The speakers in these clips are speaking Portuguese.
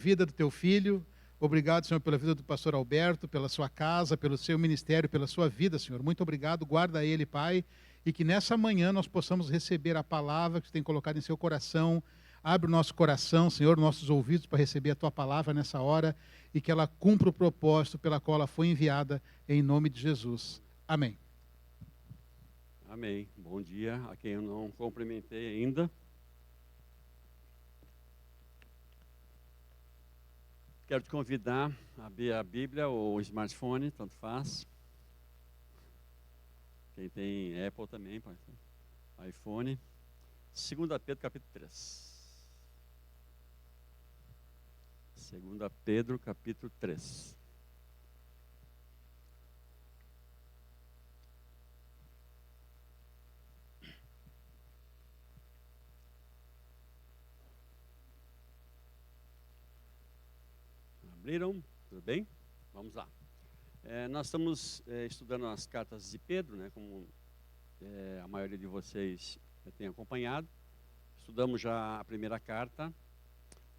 Vida do teu filho. Obrigado, Senhor, pela vida do pastor Alberto, pela sua casa, pelo seu ministério, pela sua vida, Senhor. Muito obrigado. Guarda ele, Pai, e que nessa manhã nós possamos receber a palavra que você tem colocado em seu coração. Abre o nosso coração, Senhor, nossos ouvidos para receber a tua palavra nessa hora e que ela cumpra o propósito pela qual ela foi enviada, em nome de Jesus. Amém. Amém. Bom dia a quem eu não cumprimentei ainda. Quero te convidar a abrir a Bíblia ou o smartphone, tanto faz. Quem tem Apple também, iPhone. 2 Pedro, capítulo 3. 2 Pedro, capítulo 3. Abriram? Tudo bem? Vamos lá. Nós estamos estudando as cartas de Pedro, né, como a maioria de vocês tem acompanhado. Estudamos já a primeira carta,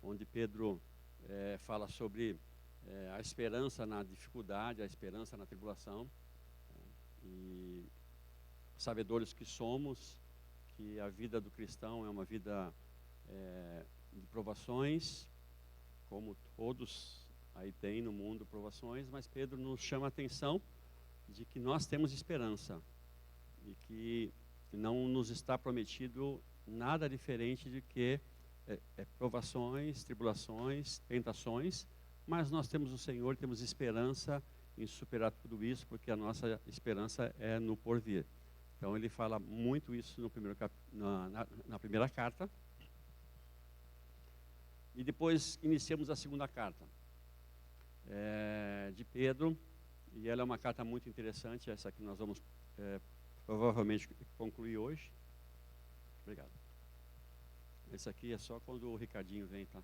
onde Pedro fala sobre a esperança na dificuldade, a esperança na tribulação. E sabedores que somos, que a vida do cristão é uma vida de provações, como todos aí tem no mundo provações, mas Pedro nos chama a atenção de que nós temos esperança e que não nos está prometido nada diferente de que provações, tribulações, tentações, mas nós temos o Senhor, temos esperança em superar tudo isso, porque a nossa esperança é no porvir. Então ele fala muito isso no primeiro na primeira carta. E depois iniciamos a segunda carta de Pedro, e ela é uma carta muito interessante, essa que nós vamos provavelmente concluir hoje. Obrigado. Esse aqui é só quando o Ricardinho vem, tá?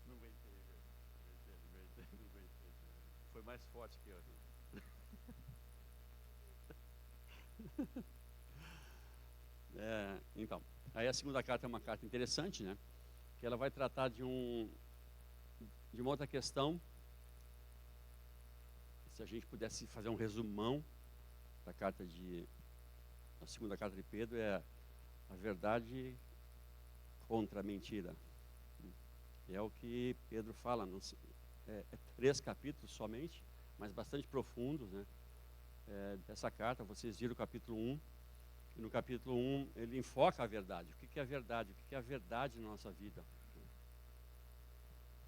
Não aguentei. Foi mais forte que eu. Então, aí a segunda carta é uma carta interessante, né? Que ela vai tratar de uma outra questão. Se a gente pudesse fazer um resumão da segunda carta de Pedro, é a verdade contra a mentira. É o que Pedro fala, 3 capítulos somente, mas bastante profundos, né? Dessa carta. Vocês viram o capítulo 1, e no capítulo 1 ele enfoca a verdade. O que é a verdade? O que é a verdade na nossa vida?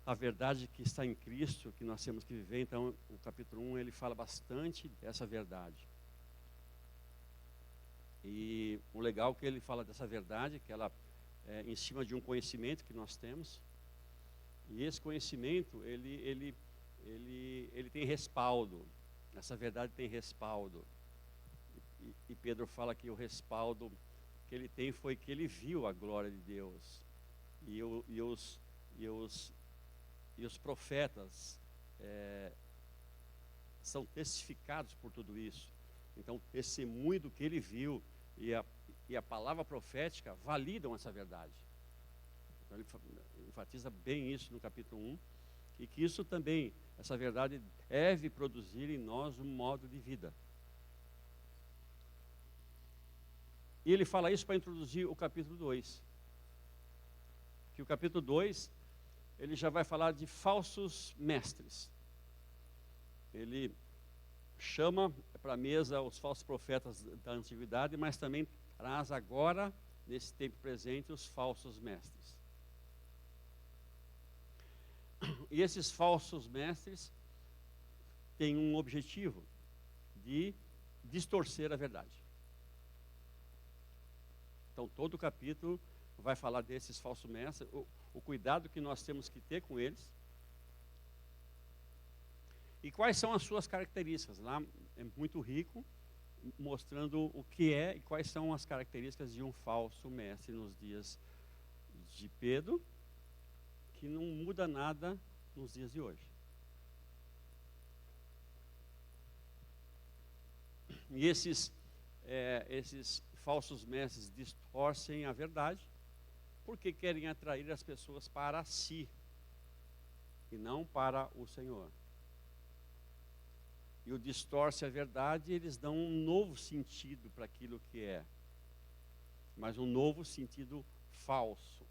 A verdade que está em Cristo, que nós temos que viver. Então, o capítulo 1 ele fala bastante dessa verdade. E o legal é que ele fala dessa verdade, que ela é em cima de um conhecimento que nós temos. E esse conhecimento, ele tem respaldo. Essa verdade tem respaldo. E Pedro fala que o respaldo que ele tem foi que ele viu a glória de Deus. E os profetas são testificados por tudo isso. Então, o testemunho do que ele viu e a palavra profética validam essa verdade. Então, ele enfatiza bem isso no capítulo 1. E que isso também, essa verdade deve produzir em nós um modo de vida. E ele fala isso para introduzir o capítulo 2. Que o capítulo 2, ele já vai falar de falsos mestres. Ele chama para a mesa os falsos profetas da antiguidade, mas também traz agora, nesse tempo presente, os falsos mestres. E esses falsos mestres têm um objetivo de distorcer a verdade. Então, todo o capítulo vai falar desses falsos mestres, o cuidado que nós temos que ter com eles. E quais são as suas características? Lá é muito rico, mostrando o que é e quais são as características de um falso mestre nos dias de Pedro, que não muda nada nos dias de hoje. E esses esses falsos mestres distorcem a verdade, porque querem atrair as pessoas para si e não para o Senhor. E o distorce a verdade, eles dão um novo sentido para aquilo que é, mas um novo sentido falso.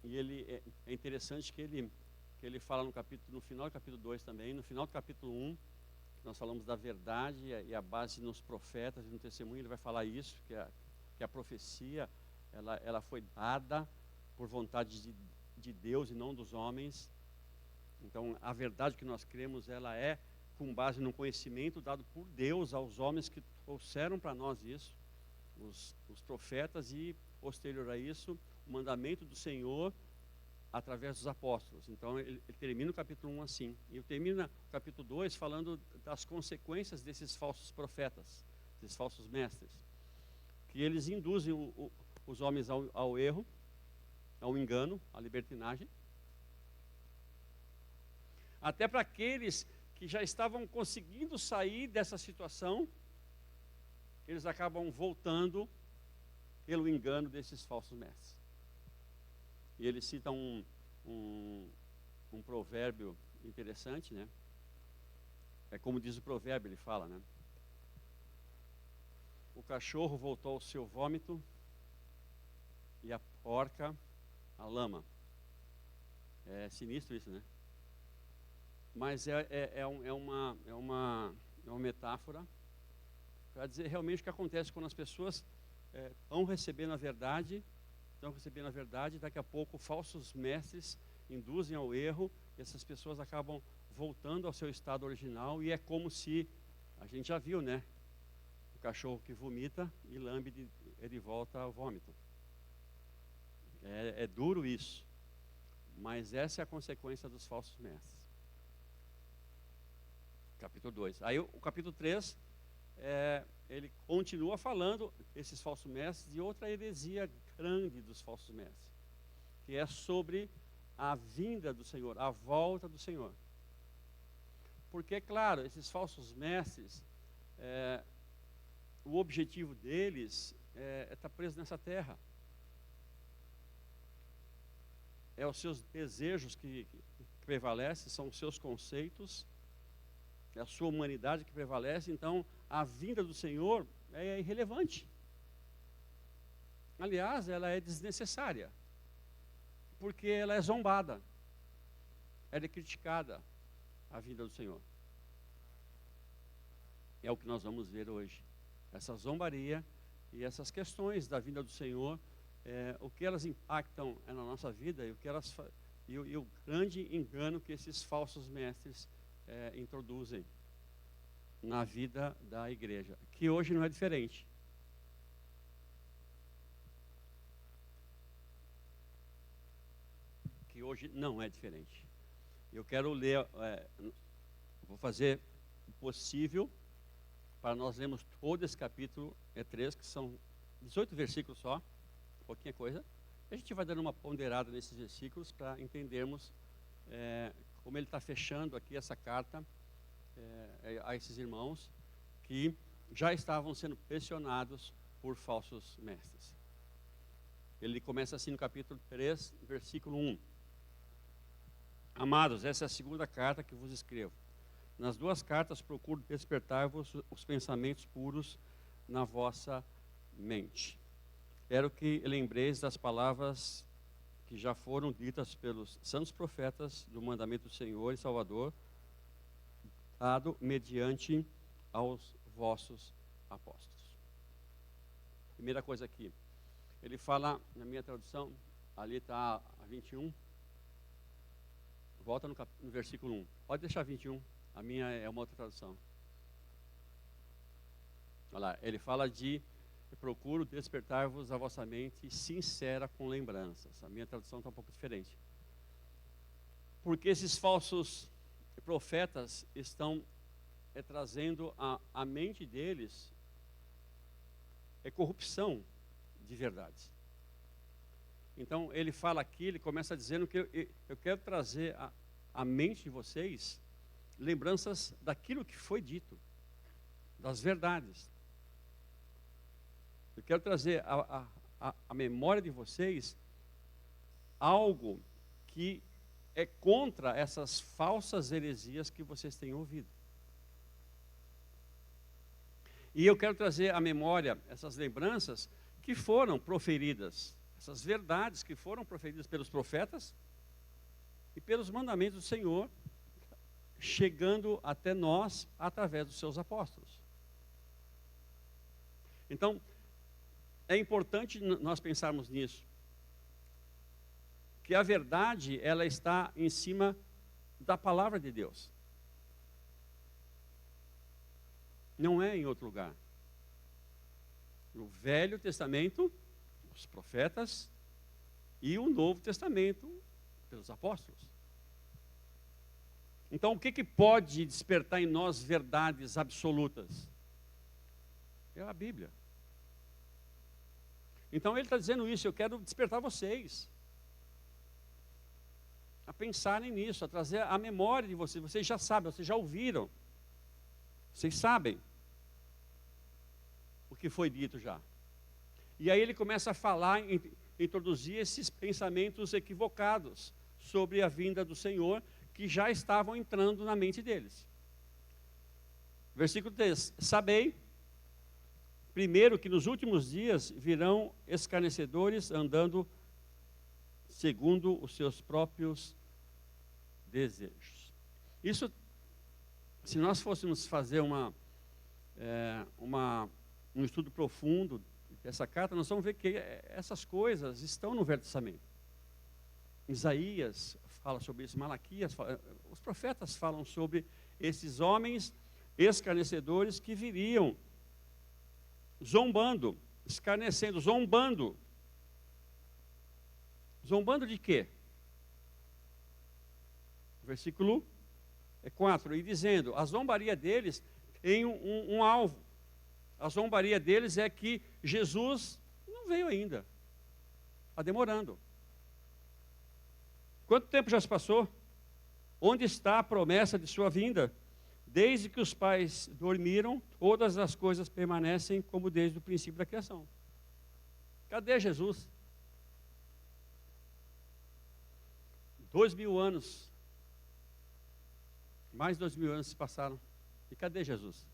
E é interessante que ele fala no final do capítulo 2 também, no final do capítulo 1, que nós falamos da verdade e a base nos profetas e no testemunho, ele vai falar isso, que a profecia, ela foi dada por vontade de Deus e não dos homens. Então, a verdade que nós cremos, ela é com base no conhecimento dado por Deus aos homens que trouxeram para nós isso, os profetas, e posterior a isso, o mandamento do Senhor através dos apóstolos. Então, ele termina o capítulo 1 assim. E termina o capítulo 2 falando das consequências desses falsos profetas, desses falsos mestres, que eles induzem os homens ao erro, ao engano, à libertinagem, até para aqueles que já estavam conseguindo sair dessa situação, eles acabam voltando pelo engano desses falsos mestres. E ele cita um provérbio interessante, né? É como diz o provérbio, ele fala, né? O cachorro voltou ao seu vômito e a porca à lama. É sinistro isso, né? Mas é uma metáfora para dizer realmente o que acontece quando as pessoas estão recebendo a verdade, daqui a pouco falsos mestres induzem ao erro, e essas pessoas acabam voltando ao seu estado original, e é como se, a gente já viu, né? O cachorro que vomita e lambe de volta ao vômito. É duro isso, mas essa é a consequência dos falsos mestres. Capítulo 2. Aí o capítulo 3, ele continua falando, esses falsos mestres, de outra heresia grande dos falsos mestres, que é sobre a vinda do Senhor, a volta do Senhor. Porque, claro, esses falsos mestres, o objetivo deles é estar preso nessa terra. É os seus desejos que prevalecem, são os seus conceitos, é a sua humanidade que prevalece. Então, a vinda do Senhor é irrelevante. Aliás, ela é desnecessária, porque ela é zombada, ela é criticada, a vinda do Senhor. É o que nós vamos ver hoje. Essa zombaria e essas questões da vinda do Senhor, o que elas impactam na nossa vida e o grande engano que esses falsos mestres introduzem na vida da igreja, que hoje não é diferente. Que hoje não é diferente. Eu quero ler, vou fazer o possível para nós lermos todo esse capítulo 3, que são 18 versículos só, pouquinha coisa. A gente vai dando uma ponderada nesses versículos para entendermos como ele está fechando aqui essa carta a esses irmãos que já estavam sendo pressionados por falsos mestres. Ele começa assim no capítulo 3, versículo 1. Amados, essa é a segunda carta que vos escrevo. Nas duas cartas procuro despertar-vos os pensamentos puros na vossa mente. Quero que lembreis das palavras que já foram ditas pelos santos profetas do mandamento do Senhor e Salvador, dado mediante aos vossos apóstolos. Primeira coisa aqui, ele fala, na minha tradução, ali está a 21, volta no versículo 1, pode deixar 21, a minha é uma outra tradução. Olha lá, ele fala de: procuro despertar-vos a vossa mente sincera com lembranças. A minha tradução está um pouco diferente. Porque esses falsos profetas estão trazendo a mente deles corrupção de verdades. Então ele fala aqui, ele começa dizendo que eu quero trazer a mente de vocês lembranças daquilo que foi dito, das verdades. Eu quero trazer a memória de vocês algo que é contra essas falsas heresias que vocês têm ouvido. E eu quero trazer à memória essas lembranças que foram proferidas, essas verdades que foram proferidas pelos profetas e pelos mandamentos do Senhor, chegando até nós através dos seus apóstolos. Então, é importante nós pensarmos nisso, que a verdade, ela está em cima da palavra de Deus. Não é em outro lugar. No Velho Testamento, os profetas, e o Novo Testamento, pelos apóstolos. Então, o que pode despertar em nós verdades absolutas? É a Bíblia. Então, ele está dizendo isso, eu quero despertar vocês a pensarem nisso, a trazer a memória de vocês. Vocês já sabem, vocês já ouviram. Vocês sabem o que foi dito já. E aí ele começa a falar, introduzir esses pensamentos equivocados sobre a vinda do Senhor, que já estavam entrando na mente deles. Versículo 3: sabei, primeiro, que nos últimos dias virão escarnecedores andando segundo os seus próprios desejos. Isso, se nós fôssemos fazer um estudo profundo dessa carta, nós vamos ver que essas coisas estão no Velho Testamento. Isaías fala sobre isso, Malaquias, os profetas falam sobre esses homens escarnecedores que viriam zombando, escarnecendo, zombando. Zombando de quê? Versículo 4, e dizendo, a zombaria deles tem um alvo. A zombaria deles é que Jesus não veio ainda. Está demorando. Quanto tempo já se passou? Onde está a promessa de sua vinda? Desde que os pais dormiram, todas as coisas permanecem como desde o princípio da criação. Cadê Jesus? 2000 anos, mais de 2000 anos se passaram, e cadê Jesus?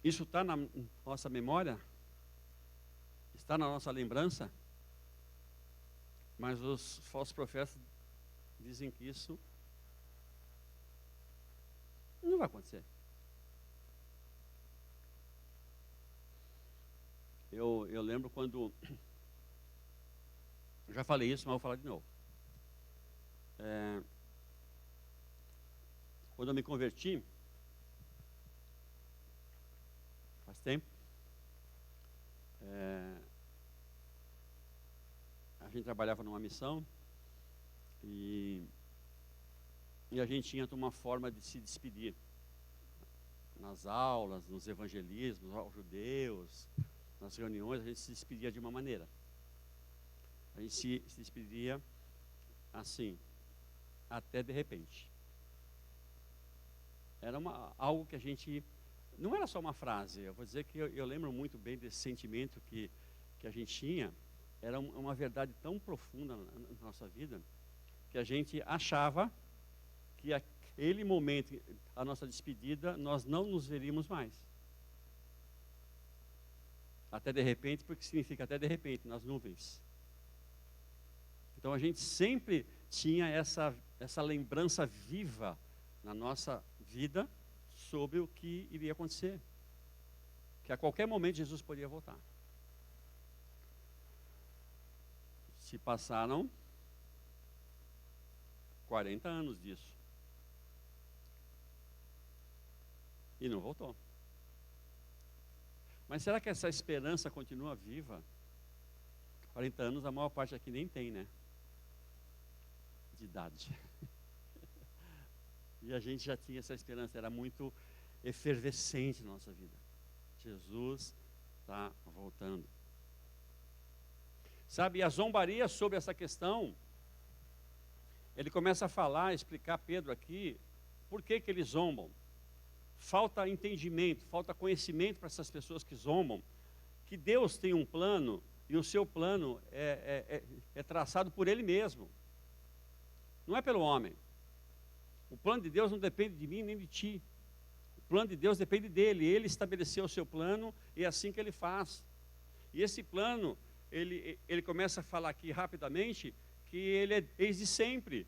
Isso está na nossa memória? Está na nossa lembrança? Mas os falsos profetas dizem que isso não vai acontecer. Eu lembro quando, eu já falei isso, mas vou falar de novo. Quando eu me converti, faz tempo, a gente trabalhava numa missão e a gente tinha uma forma de se despedir nas aulas, nos evangelismos, aos judeus, nas reuniões, a gente se despedia de uma maneira. A gente se despedia assim, até de repente. Era algo que a gente, não era só uma frase, eu vou dizer que eu lembro muito bem desse sentimento que a gente tinha. Era uma verdade tão profunda na nossa vida, que a gente achava que aquele momento, a nossa despedida, nós não nos veríamos mais. Até de repente, porque significa até de repente, nas nuvens. Então a gente sempre tinha essa lembrança viva na nossa vida sobre o que iria acontecer. Que a qualquer momento Jesus poderia voltar. Se passaram 40 anos disso. E não voltou. Mas será que essa esperança continua viva? 40 anos, a maior parte aqui nem tem, né? De idade. E a gente já tinha essa esperança, era muito efervescente na nossa vida. Jesus está voltando. Sabe, e a zombaria sobre essa questão, ele começa a falar, explicar Pedro aqui, por que que eles zombam. Falta entendimento, falta conhecimento para essas pessoas que zombam, que Deus tem um plano, e o seu plano é traçado por Ele mesmo. Não é pelo homem. O plano de Deus não depende de mim nem de ti. O plano de Deus depende dele. Ele estabeleceu o seu plano e é assim que ele faz. E esse plano, ele começa a falar aqui rapidamente que ele é desde sempre.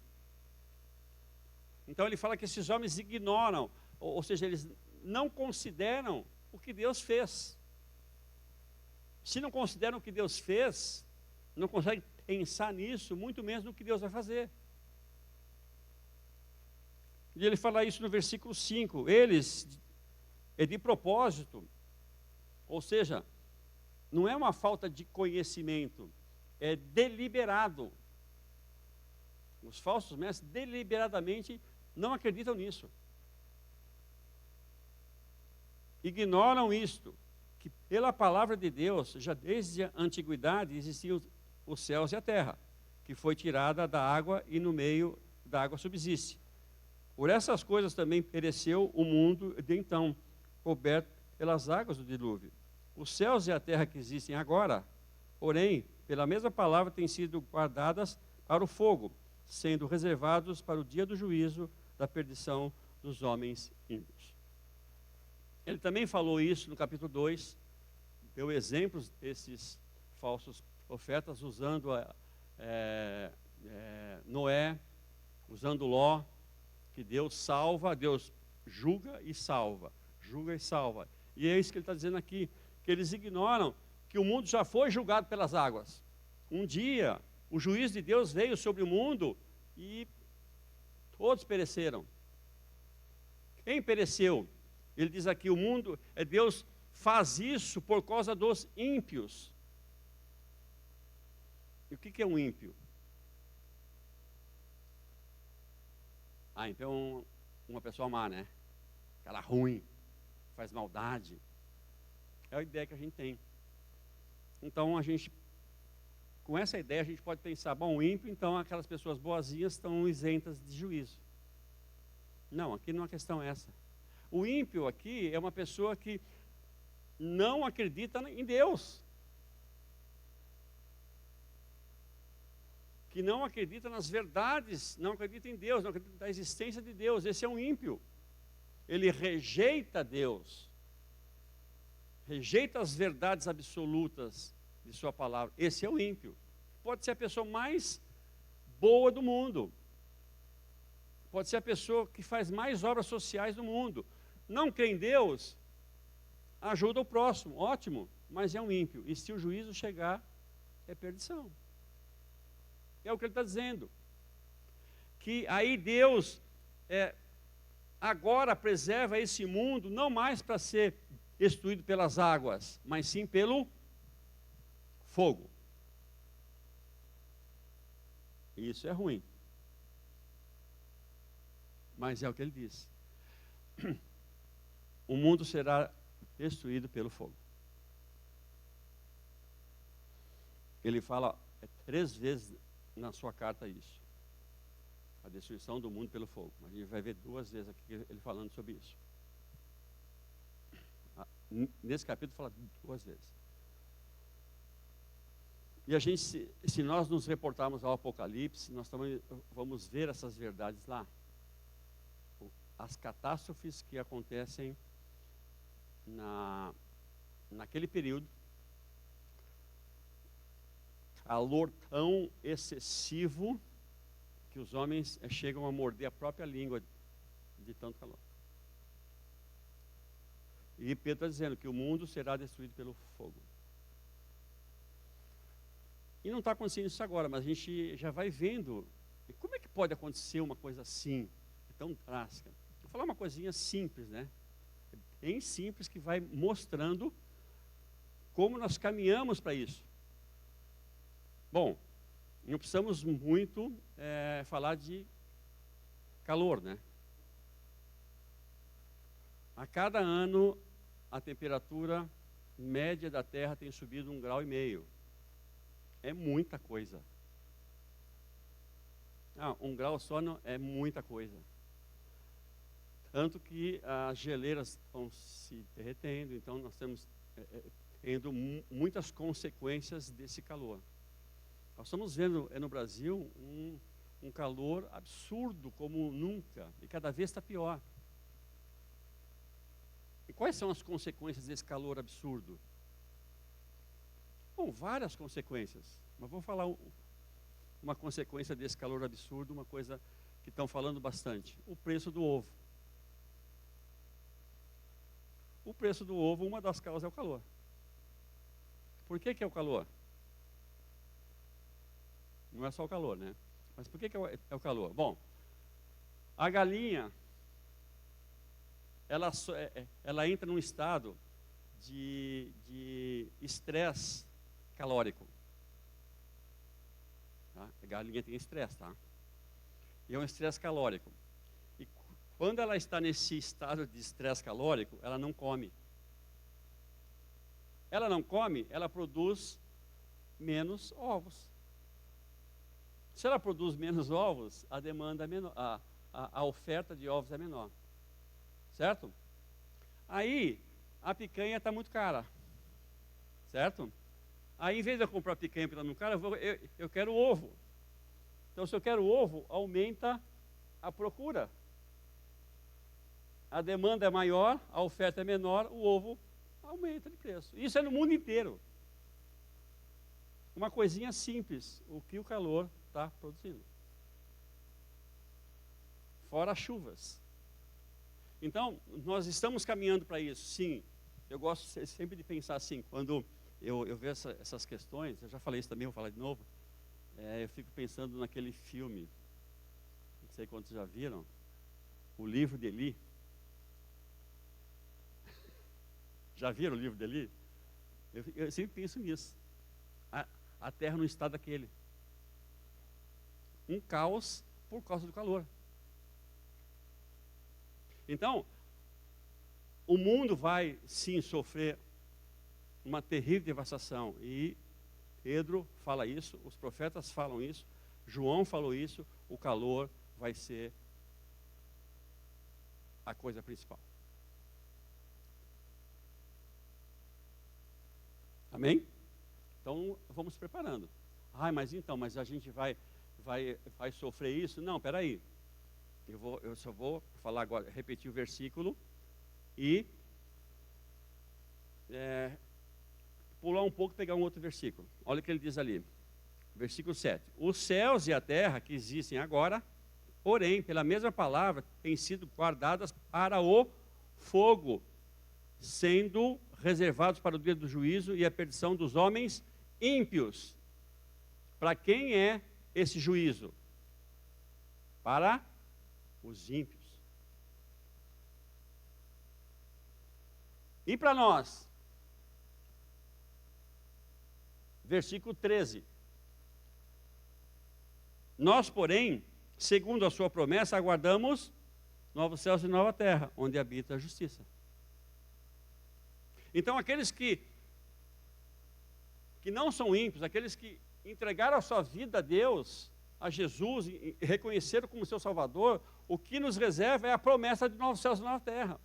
Então ele fala que esses homens ignoram, ou seja, eles não consideram o que Deus fez. Se não consideram o que Deus fez, não conseguem pensar nisso, muito menos no que Deus vai fazer. E ele fala isso no versículo 5. Eles, é de propósito, ou seja, não é uma falta de conhecimento, é deliberado. Os falsos mestres deliberadamente não acreditam nisso. Ignoram isto, que pela palavra de Deus, já desde a antiguidade, existiam os céus e a terra, que foi tirada da água e no meio da água subsiste. Por essas coisas também pereceu o mundo de então, coberto pelas águas do dilúvio. Os céus e a terra que existem agora, porém, pela mesma palavra, têm sido guardadas para o fogo, sendo reservados para o dia do juízo, da perdição dos homens ímpios. Ele também falou isso no capítulo 2, deu exemplos desses falsos profetas, usando Noé, usando Ló, que Deus salva, Deus julga e salva, julga e salva. E é isso que ele está dizendo aqui, que eles ignoram que o mundo já foi julgado pelas águas. Um dia, o juízo de Deus veio sobre o mundo e todos pereceram. Quem pereceu? Ele diz aqui, o mundo, Deus faz isso por causa dos ímpios. E o que é um ímpio? Então, uma pessoa má, né? Cara ruim, faz maldade. É a ideia que a gente tem. Então, com essa ideia, a gente pode pensar, bom, o ímpio, então aquelas pessoas boazinhas estão isentas de juízo. Não, aqui não é questão essa. O ímpio aqui é uma pessoa que não acredita em Deus. Que não acredita nas verdades, não acredita em Deus, não acredita na existência de Deus. Esse é um ímpio. Ele rejeita Deus. Rejeita as verdades absolutas de sua palavra. Esse é o ímpio. Pode ser a pessoa mais boa do mundo. Pode ser a pessoa que faz mais obras sociais do mundo. Não crê em Deus, ajuda o próximo, ótimo, mas é um ímpio. E se o juízo chegar, é perdição. É o que ele está dizendo. Que aí Deus agora preserva esse mundo, não mais para ser destruído pelas águas, mas sim pelo fogo. Isso é ruim. Mas é o que ele diz. O mundo será destruído pelo fogo. Ele fala 3 vezes na sua carta isso. A destruição do mundo pelo fogo. Mas a gente vai ver 2 vezes aqui ele falando sobre isso. Nesse capítulo fala 2 vezes. E a gente, se nós nos reportarmos ao Apocalipse, nós também vamos ver essas verdades lá. As catástrofes que acontecem naquele período, calor tão excessivo que os homens chegam a morder a própria língua de tanto calor. E Pedro está dizendo que o mundo será destruído pelo fogo. E não está acontecendo isso agora, mas a gente já vai vendo. Como é que pode acontecer uma coisa assim, tão drástica? Vou falar uma coisinha simples, né? Bem simples, que vai mostrando como nós caminhamos para isso. Bom, não precisamos muito falar de calor, né? A cada ano, a temperatura média da Terra tem subido 1,5 graus. é muita coisa. 1 grau só não, é muita coisa. Tanto que as geleiras estão se derretendo, então nós temos tendo muitas consequências desse calor. Nós estamos vendo no Brasil um calor absurdo como nunca, e cada vez está pior. E quais são as consequências desse calor absurdo? Bom, várias consequências, mas vou falar uma consequência desse calor absurdo, uma coisa que estão falando bastante: o preço do ovo. O preço do ovo, uma das causas é o calor. Por que é o calor? Não é só o calor, né? Mas por que é o calor? Bom, a galinha, ela entra num estado de estresse calórico. Tá? A galinha tem estresse, tá? E é um estresse calórico. E quando ela está nesse estado de estresse calórico, ela não come. Ela não come, ela produz menos ovos. Se ela produz menos ovos, a demanda é menor, a oferta de ovos é menor. Certo? Aí, a picanha está muito cara. Certo? Aí, em vez de eu comprar picanha porque está muito cara, eu quero ovo. Então, se eu quero ovo, aumenta a procura. A demanda é maior, a oferta é menor, o ovo aumenta de preço. Isso é no mundo inteiro. Uma coisinha simples, o que o calor está produzindo. Fora as chuvas. Então, nós estamos caminhando para isso, sim. Eu gosto sempre de pensar assim, quando eu vejo essas questões, eu já falei isso também, vou falar de novo, eu fico pensando naquele filme, não sei quantos já viram, O Livro de Eli. Já viram o livro de Eli? Eu sempre penso nisso. A terra no estado daquele. Um caos por causa do calor. Então, o mundo vai sim sofrer uma terrível devastação. E Pedro fala isso, os profetas falam isso, João falou isso, o calor vai ser a coisa principal. Amém? Então, vamos preparando. Mas a gente vai sofrer isso? Não, peraí. Eu só vou falar agora, repetir o versículo e pular um pouco e pegar um outro versículo. Olha o que ele diz ali. Versículo 7. Os céus e a terra que existem agora, porém, pela mesma palavra, têm sido guardadas para o fogo, sendo reservados para o dia do juízo e a perdição dos homens ímpios. Para quem é esse juízo? Para os ímpios. E para nós? Versículo 13. Nós, porém, segundo a sua promessa, aguardamos novos céus e nova terra, onde habita a justiça. Então, aqueles que não são ímpios, aqueles que entregaram a sua vida a Deus, a Jesus, e reconheceram como seu Salvador, o que nos reserva é a promessa de novos céus e nova terra.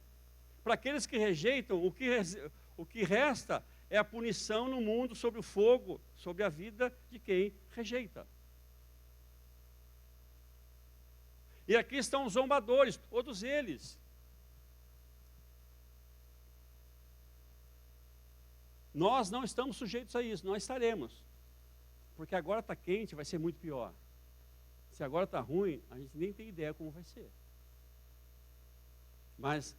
Para aqueles que rejeitam, o que resta é a punição no mundo sobre o fogo, sobre a vida de quem rejeita. E aqui estão os zombadores, todos eles. Nós não estamos sujeitos a isso, nós estaremos. Porque agora está quente, vai ser muito pior. Se agora está ruim, a gente nem tem ideia como vai ser. Mas,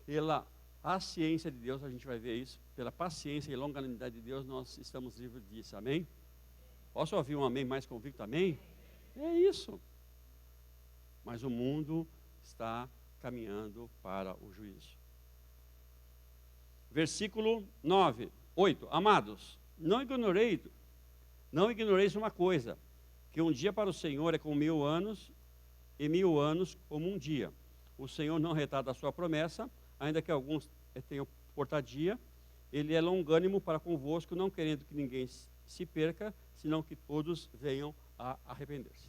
pela paciência de Deus, a gente vai ver isso. Pela paciência e longanimidade de Deus, nós estamos livres disso, amém? Posso ouvir um amém mais convicto, amém? É isso. Mas o mundo está caminhando para o juízo. Versículo 8. Amados, não ignoreis uma coisa, que um dia para o Senhor é como 1000 anos, e 1000 anos como um dia. O Senhor não retarda a sua promessa, ainda que alguns tenham por tardia. Ele é longânimo para convosco, não querendo que ninguém se perca, senão que todos venham a arrepender-se.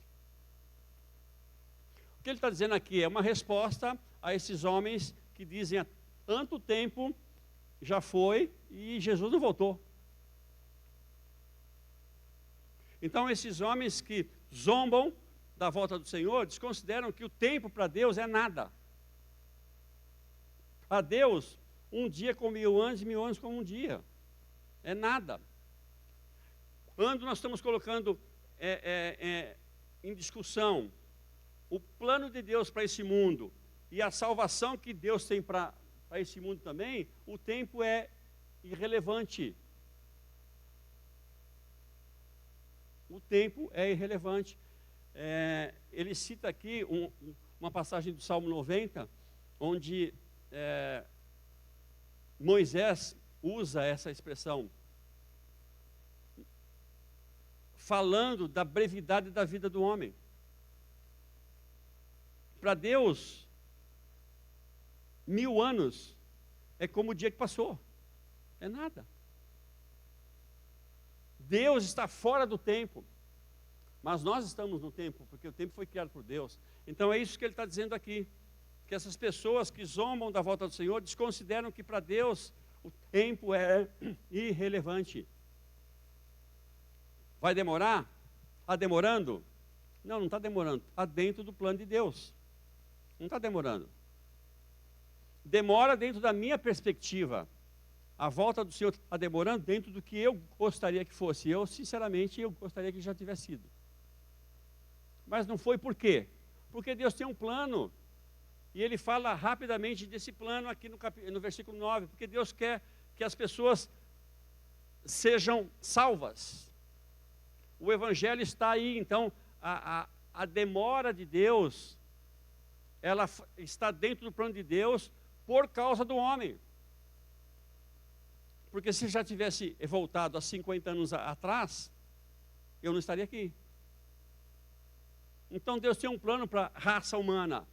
O que ele está dizendo aqui é uma resposta a esses homens que dizem há tanto tempo já foi e Jesus não voltou. Então esses homens que zombam da volta do Senhor, desconsideram que o tempo para Deus é nada. Para Deus, um dia com 1000 anos e 1000 anos como um dia. É nada. Quando nós estamos colocando em discussão o plano de Deus para esse mundo e a salvação que Deus tem para esse mundo também, o tempo é irrelevante. O tempo é irrelevante. Ele cita aqui uma passagem do Salmo 90, onde Moisés usa essa expressão, falando da brevidade da vida do homem. Para Deus, 1000 anos é como o dia que passou, é nada. Deus está fora do tempo, mas nós estamos no tempo, porque o tempo foi criado por Deus. Então é isso que ele está dizendo aqui, que essas pessoas que zombam da volta do Senhor desconsideram que para Deus o tempo é irrelevante. Vai demorar? Está demorando? Não está demorando, está dentro do plano de Deus. Não está demorando. Demora dentro da minha perspectiva. A volta do Senhor está demorando dentro do que eu gostaria que fosse. Sinceramente, eu gostaria que já tivesse sido. Mas não foi por quê? Porque Deus tem um plano. E Ele fala rapidamente desse plano aqui no versículo 9. Porque Deus quer que as pessoas sejam salvas. O Evangelho está aí. Então, a demora de Deus, ela está dentro do plano de Deus por causa do homem. Porque se já tivesse voltado há 50 anos atrás, eu não estaria aqui. Então Deus tem um plano para a raça humana,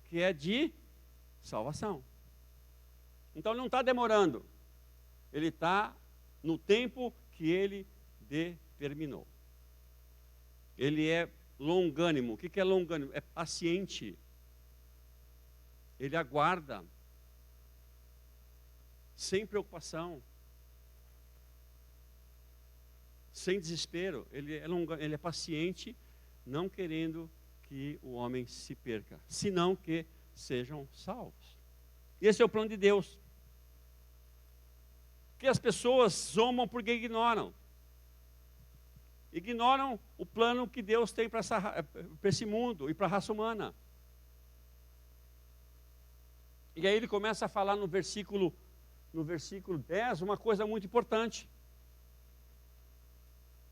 que é de salvação. Então não está demorando. Ele está no tempo que Ele determinou. Ele é longânimo. O que é longânimo? É paciente. Ele aguarda. Sem preocupação, sem desespero. Ele é paciente, não querendo que o homem se perca, senão que sejam salvos. Esse é o plano de Deus. Que as pessoas zombam porque ignoram. Ignoram o plano que Deus tem para esse mundo e para a raça humana. E aí ele começa a falar no versículo 10, uma coisa muito importante.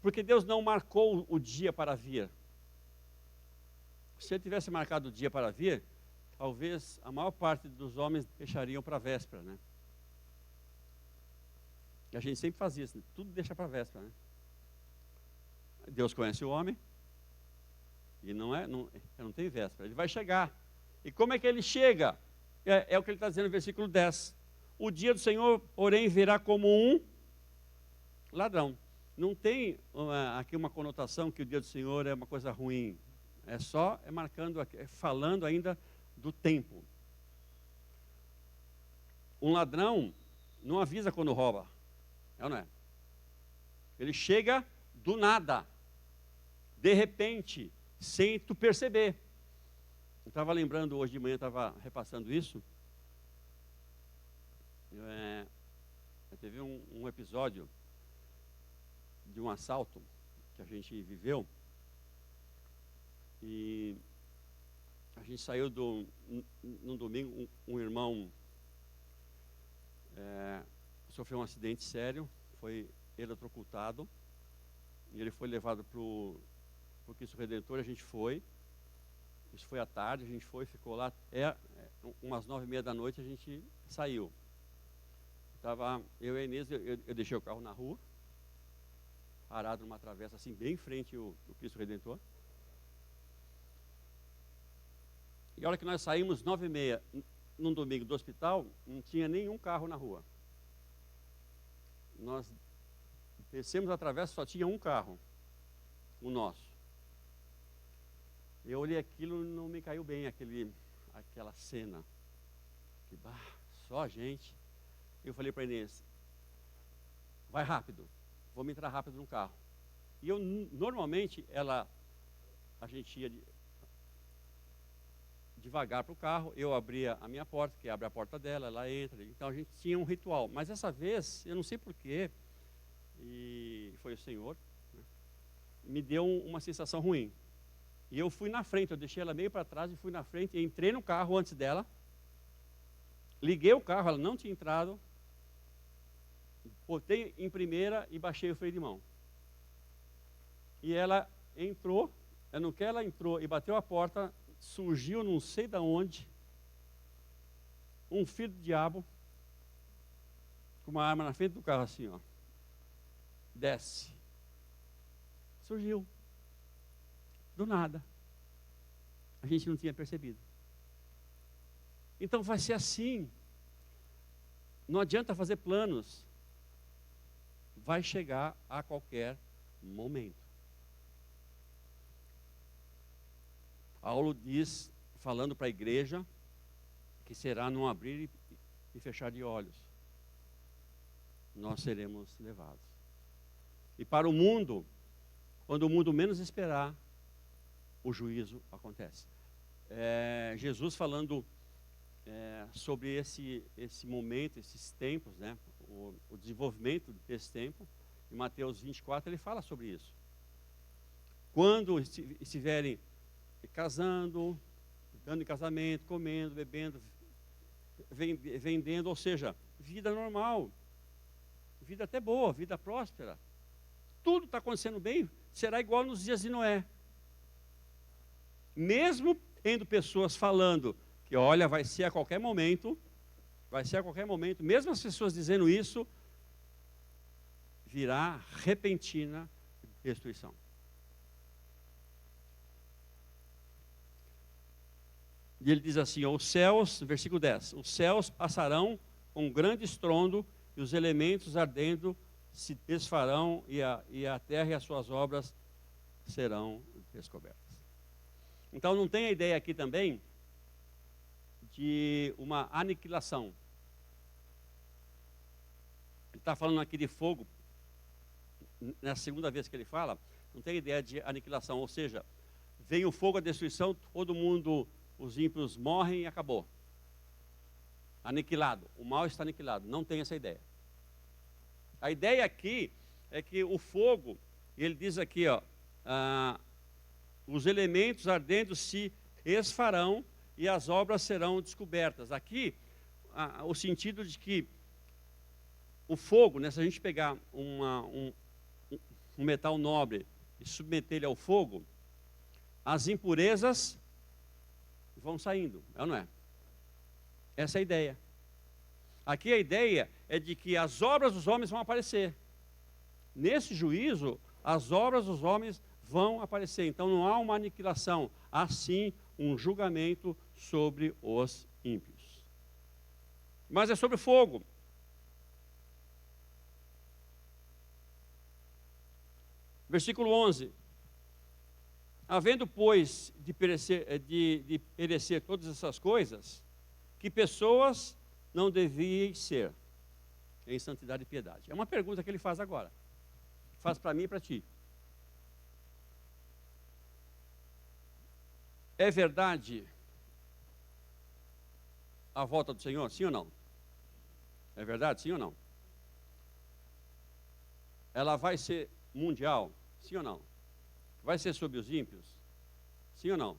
Porque Deus não marcou o dia para vir. Se Ele tivesse marcado o dia para vir, talvez a maior parte dos homens deixariam para a véspera, né? E a gente sempre faz isso, né? Tudo deixa para a véspera, né? Deus conhece o homem, e não tem véspera, Ele vai chegar. E como é que Ele chega? É o que Ele está dizendo no versículo 10. O dia do Senhor, porém, virá como um ladrão. Não tem aqui uma conotação que o dia do Senhor é uma coisa ruim. Falando ainda do tempo. Um ladrão não avisa quando rouba. É ou não é? Ele chega do nada. De repente, sem tu perceber. Eu estava lembrando hoje de manhã, estava repassando isso. Teve um episódio de um assalto que a gente viveu e a gente saiu num domingo, um irmão sofreu um acidente sério, foi eletrocutado e ele foi levado para o Cristo Redentor. A gente foi, isso foi à tarde, a gente ficou lá até umas 9:30 da noite, a gente saiu. Estava eu e a Inês, eu deixei o carro na rua, parado numa travessa assim, bem em frente ao Cristo Redentor. E a hora que nós saímos, 9:30, num domingo do hospital, não tinha nenhum carro na rua. Nós Descemos a travessa, só tinha um carro, o nosso. Eu olhei aquilo e não me caiu bem, aquela cena. Que, só a gente. Eu falei para a Inês, vai rápido, vamos entrar rápido no carro. E eu, normalmente, a gente ia devagar para o carro, eu abria a minha porta, que abre a porta dela, ela entra. Então a gente tinha um ritual. Mas essa vez, eu não sei porquê, e foi o Senhor, né, me deu uma sensação ruim. E eu fui na frente, eu deixei ela meio para trás e fui na frente, entrei no carro antes dela, liguei o carro, ela não tinha entrado, botei em primeira e baixei o freio de mão. E ela entrou, no que ela entrou e bateu a porta, surgiu não sei de onde, um filho do diabo, com uma arma na frente do carro assim, ó. Desce. Surgiu. Do nada. A gente não tinha percebido. Então vai ser assim. Não adianta fazer planos. Vai chegar a qualquer momento. Paulo diz, falando para a igreja, que será num abrir e fechar de olhos. Nós seremos levados. E para o mundo, quando o mundo menos esperar, o juízo acontece. Jesus falando sobre esse momento, esses tempos, né, o desenvolvimento desse tempo, em Mateus 24, ele fala sobre isso. Quando estiverem casando, dando em casamento, comendo, bebendo, vendendo, ou seja, vida normal, vida até boa, vida próspera. Tudo está acontecendo bem, será igual nos dias de Noé. Mesmo tendo pessoas falando que, olha, vai ser a qualquer momento, mesmo as pessoas dizendo isso, virá repentina destruição. E ele diz assim, os céus, versículo 10, os céus passarão com grande estrondo e os elementos ardendo se desfarão e a terra e as suas obras serão descobertas. Então não tem a ideia aqui também de uma aniquilação. Ele está falando aqui de fogo, na segunda vez que ele fala, não tem ideia de aniquilação, ou seja, vem o fogo, a destruição, todo mundo, os ímpios morrem e acabou. Aniquilado, o mal está aniquilado, não tem essa ideia. A ideia aqui é que o fogo, ele diz aqui, ó, os elementos ardendo se esfarão e as obras serão descobertas. Aqui, o sentido de que o fogo, né, se a gente pegar um metal nobre e submeter ele ao fogo, as impurezas vão saindo, é ou não é? Essa é a ideia. Aqui a ideia é de que as obras dos homens vão aparecer. Nesse juízo, as obras dos homens vão aparecer. Então não há uma aniquilação, há sim um julgamento sobre os ímpios. Mas é sobre fogo. Versículo 11. Havendo, pois, de perecer todas essas coisas, que pessoas não deviam ser em santidade e piedade? É uma pergunta que ele faz agora. Faz para mim e para ti. É verdade a volta do Senhor? Sim ou não? É verdade? Sim ou não? Ela vai ser mundial? Sim ou não? Vai ser sobre os ímpios? Sim ou não?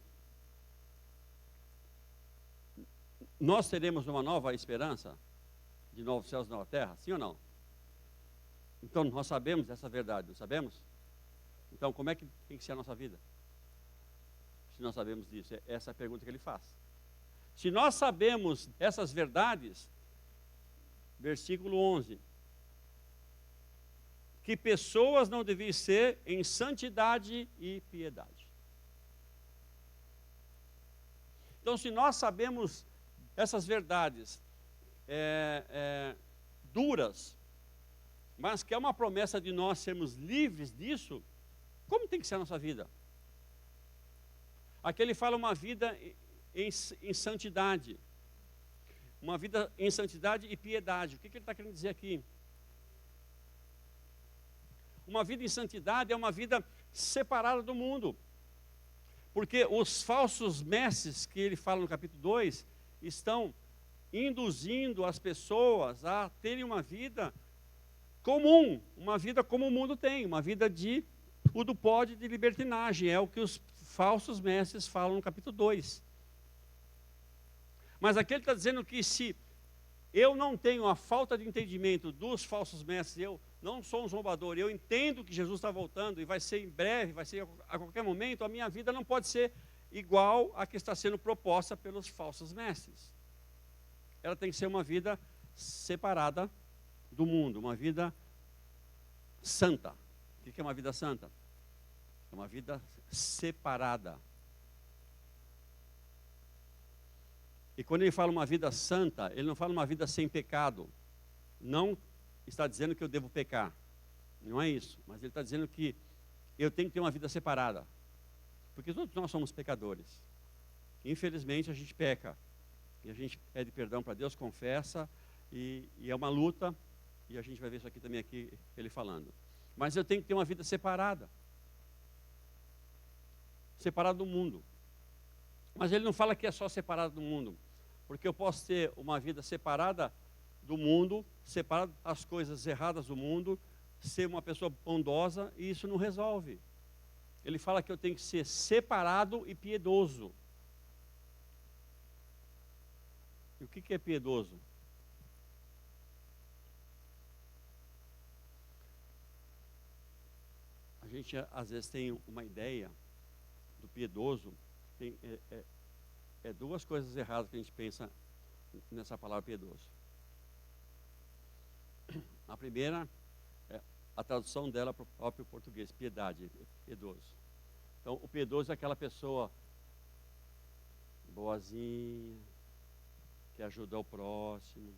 Nós teremos uma nova esperança de novos céus e nova terra? Sim ou não? Então nós sabemos dessa verdade, não sabemos? Então como é que tem que ser a nossa vida? Se nós sabemos disso, essa é a pergunta que ele faz. Se nós sabemos essas verdades, versículo 11, que pessoas não deviam ser em santidade e piedade. Então, se nós sabemos essas verdades duras, mas que é uma promessa de nós sermos livres disso, como tem que ser a nossa vida? Aqui ele fala uma vida em santidade. Uma vida em santidade e piedade. O que ele está querendo dizer aqui? Uma vida em santidade é uma vida separada do mundo. Porque os falsos mestres que ele fala no capítulo 2 estão induzindo as pessoas a terem uma vida comum, uma vida como o mundo tem, uma vida de tudo pode, de libertinagem, é o que os falsos mestres falam no capítulo 2. Mas aqui ele está dizendo que se eu não tenho a falta de entendimento dos falsos mestres, eu não sou um zombador, eu entendo que Jesus está voltando e vai ser em breve, vai ser a qualquer momento, a minha vida não pode ser igual a que está sendo proposta pelos falsos mestres. Ela tem que ser uma vida separada do mundo, uma vida santa. O que é uma vida santa? É uma vida separada. E quando ele fala uma vida santa, ele não fala uma vida sem pecado. Não está dizendo que eu devo pecar. Não é isso. Mas ele está dizendo que eu tenho que ter uma vida separada. Porque todos nós somos pecadores. Infelizmente a gente peca. E a gente pede perdão para Deus, confessa. E é uma luta. E a gente vai ver isso aqui também, aqui, ele falando. Mas eu tenho que ter uma vida separada. Separado do mundo. Mas ele não fala que é só separado do mundo. Porque eu posso ter uma vida separada do mundo, separado das coisas erradas do mundo, ser uma pessoa bondosa, e isso não resolve. Ele fala que eu tenho que ser separado e piedoso. E o que é piedoso? A gente às vezes tem uma ideia do piedoso, duas coisas erradas que a gente pensa nessa palavra piedoso. A primeira é a tradução dela para o próprio português, piedade, piedoso. Então, o piedoso é aquela pessoa boazinha, que ajuda o próximo,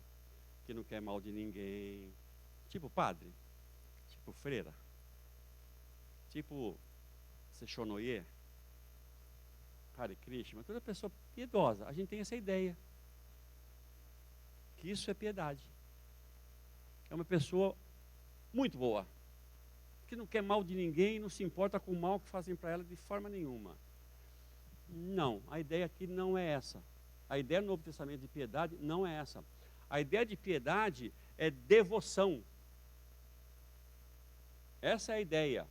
que não quer mal de ninguém, tipo padre, tipo freira, tipo Sechonoye, Hare Krishna, toda pessoa piedosa. A gente tem essa ideia que isso é piedade. É uma pessoa muito boa, que não quer mal de ninguém, não se importa com o mal que fazem para ela de forma nenhuma. Não, a ideia aqui não é essa. A ideia no Novo Testamento de piedade não é essa. A ideia de piedade é devoção. Essa é a ideia.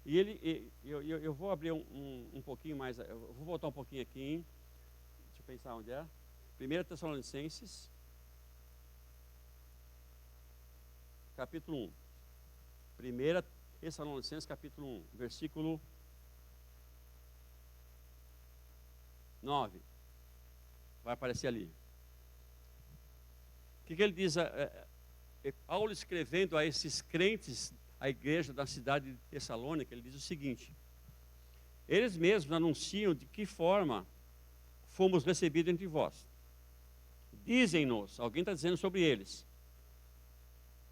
E eu vou abrir um pouquinho mais, eu vou voltar um pouquinho aqui, hein? Deixa eu pensar onde é. 1 Tessalonicenses, capítulo 1. 1 Tessalonicenses, capítulo 1, versículo 9. Vai aparecer ali. O que ele diz? Paulo escrevendo a esses crentes, a igreja da cidade de Tessalônica, ele diz o seguinte: eles mesmos anunciam de que forma fomos recebidos entre vós. Dizem-nos, alguém está dizendo sobre eles,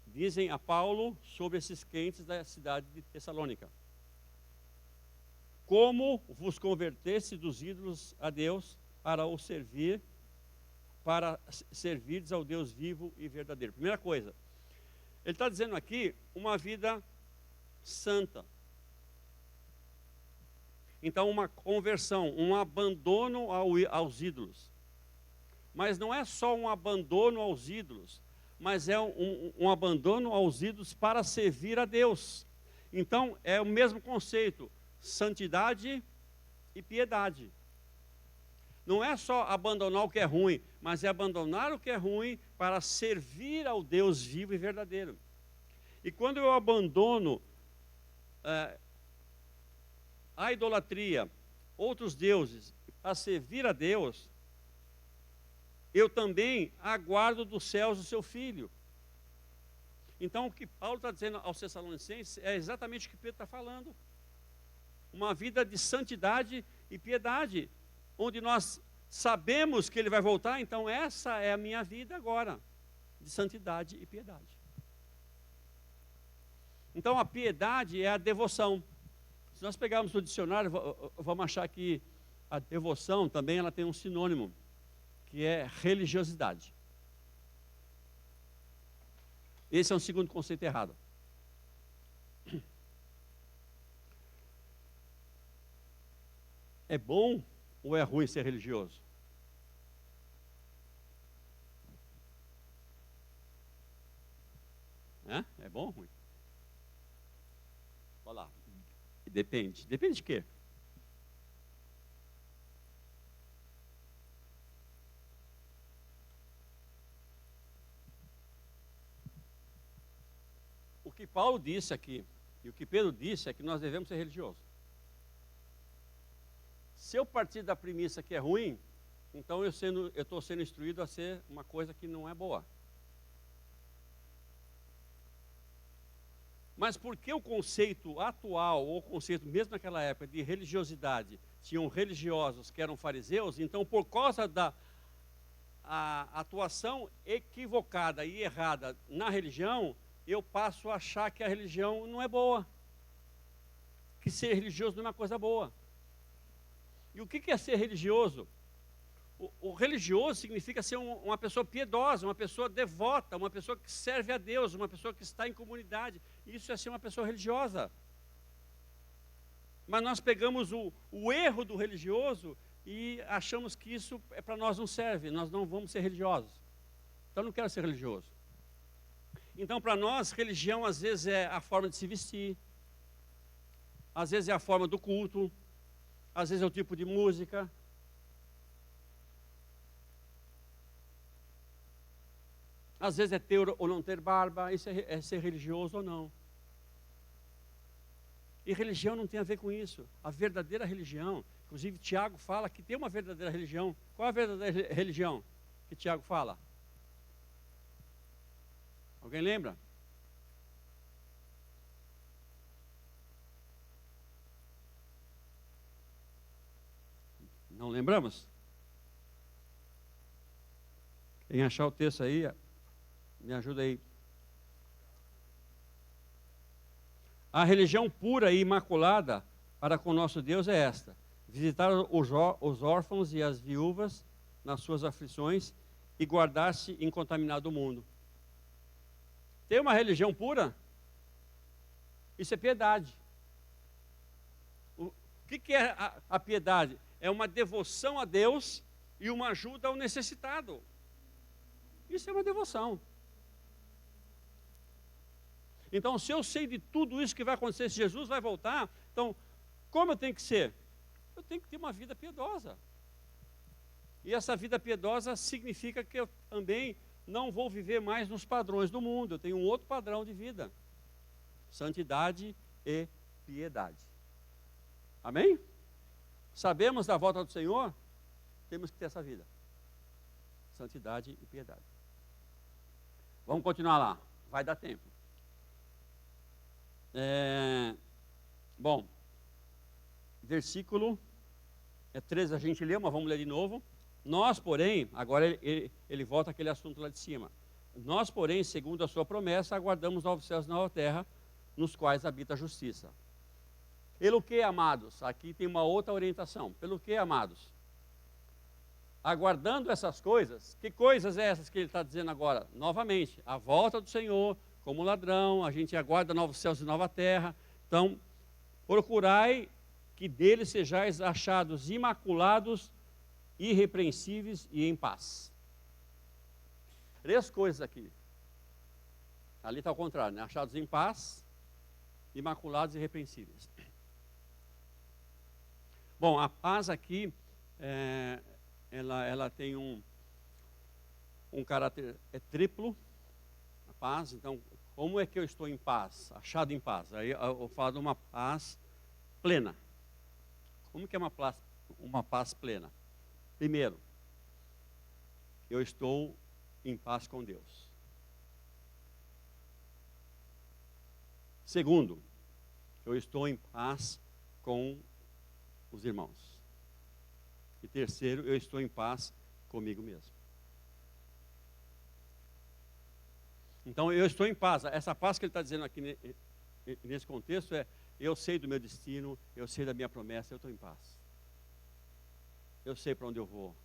dizem a Paulo sobre esses crentes da cidade de Tessalônica, como vos converteste dos ídolos a Deus para o servir, para servirdes ao Deus vivo e verdadeiro. Primeira coisa, ele está dizendo aqui uma vida santa. Então, uma conversão, um abandono aos ídolos. Mas não é só um abandono aos ídolos, mas é um abandono aos ídolos para servir a Deus. Então, é o mesmo conceito, santidade e piedade. Não é só abandonar o que é ruim, mas é abandonar o que é ruim para servir ao Deus vivo e verdadeiro. E quando eu abandono a idolatria, outros deuses, para servir a Deus, eu também aguardo dos céus o seu Filho. Então, o que Paulo está dizendo aos Tessalonicenses é exatamente o que Pedro está falando. Uma vida de santidade e piedade, onde nós sabemos que ele vai voltar, então essa é a minha vida agora, de santidade e piedade. Então, a piedade é a devoção. Se nós pegarmos no dicionário, vamos achar que a devoção também ela tem um sinônimo, que é religiosidade. Esse é um segundo conceito errado. É bom ou é ruim ser religioso? É bom ou ruim? Olha lá. Depende. Depende de quê? O que Paulo disse aqui, e o que Pedro disse, é que nós devemos ser religiosos. Se eu partir da premissa que é ruim, então eu estou sendo instruído a ser uma coisa que não é boa. Mas por que o conceito atual, ou o conceito mesmo naquela época de religiosidade, tinham religiosos que eram fariseus, então por causa da atuação equivocada e errada na religião, eu passo a achar que a religião não é boa. Que ser religioso não é uma coisa boa. E o que é ser religioso? O religioso significa ser uma pessoa piedosa, uma pessoa devota, uma pessoa que serve a Deus, uma pessoa que está em comunidade. Isso é ser uma pessoa religiosa. Mas nós pegamos o erro do religioso e achamos que isso para nós não serve, nós não vamos ser religiosos. Então eu não quero ser religioso. Então para nós, religião às vezes é a forma de se vestir, às vezes é a forma do culto, às vezes é o tipo de música. Às vezes é ter ou não ter barba, isso é ser religioso ou não. E religião não tem a ver com isso. A verdadeira religião, inclusive Tiago fala que tem uma verdadeira religião. Qual é a verdadeira religião que Tiago fala? Alguém lembra? Não lembramos? Quem achar o texto aí, me ajuda aí. A religião pura e imaculada para com nosso Deus é esta: visitar os órfãos e as viúvas nas suas aflições e guardar-se incontaminado o mundo. Ter uma religião pura, isso é piedade. O que é a piedade? É uma devoção a Deus e uma ajuda ao necessitado. Isso é uma devoção. Então, se eu sei de tudo isso que vai acontecer, se Jesus vai voltar, então, como eu tenho que ser? Eu tenho que ter uma vida piedosa. E essa vida piedosa significa que eu também não vou viver mais nos padrões do mundo. Eu tenho um outro padrão de vida: santidade e piedade. Amém? Sabemos da volta do Senhor? Temos que ter essa vida: santidade e piedade. Vamos continuar lá, vai dar tempo. Bom, versículo 13 a gente leu, mas vamos ler de novo. Nós, porém, agora ele volta àquele assunto lá de cima. Nós, porém, segundo a sua promessa, aguardamos novos céus e nova terra, nos quais habita a justiça. Pelo que, amados? Aqui tem uma outra orientação. Pelo que, amados? Aguardando essas coisas, que coisas é essas que ele está dizendo agora? Novamente, a volta do Senhor, como ladrão, a gente aguarda novos céus e nova terra. Então, procurai que dele sejais achados imaculados, irrepreensíveis e em paz. 3 coisas aqui. Ali está ao contrário, né? Achados em paz, imaculados e irrepreensíveis. Bom, a paz aqui, ela tem um caráter triplo, a paz. Então, como é que eu estou em paz, achado em paz? Aí eu falo de uma paz plena. Como que é uma paz plena? Primeiro, eu estou em paz com Deus. Segundo, eu estou em paz com os irmãos. E terceiro, eu estou em paz comigo mesmo. Então, eu estou em paz. Essa paz que ele está dizendo aqui nesse contexto é: eu sei do meu destino, eu sei da minha promessa, eu estou em paz. Eu sei para onde eu vou.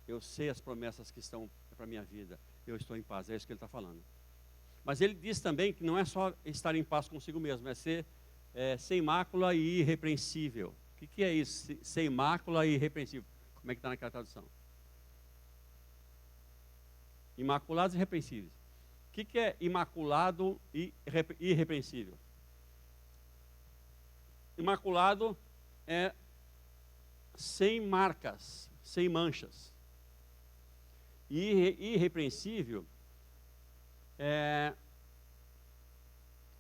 Eu sei as promessas que estão para a minha vida. Eu estou em paz, é isso que ele está falando. Mas ele diz também que não é só estar em paz consigo mesmo, é ser sem mácula e irrepreensível. O que é isso? Sem mácula e irrepreensível. Como é que está naquela tradução? Imaculados e irrepreensíveis. O que é imaculado e irrepreensível? Imaculado é sem marcas, sem manchas. E irrepreensível é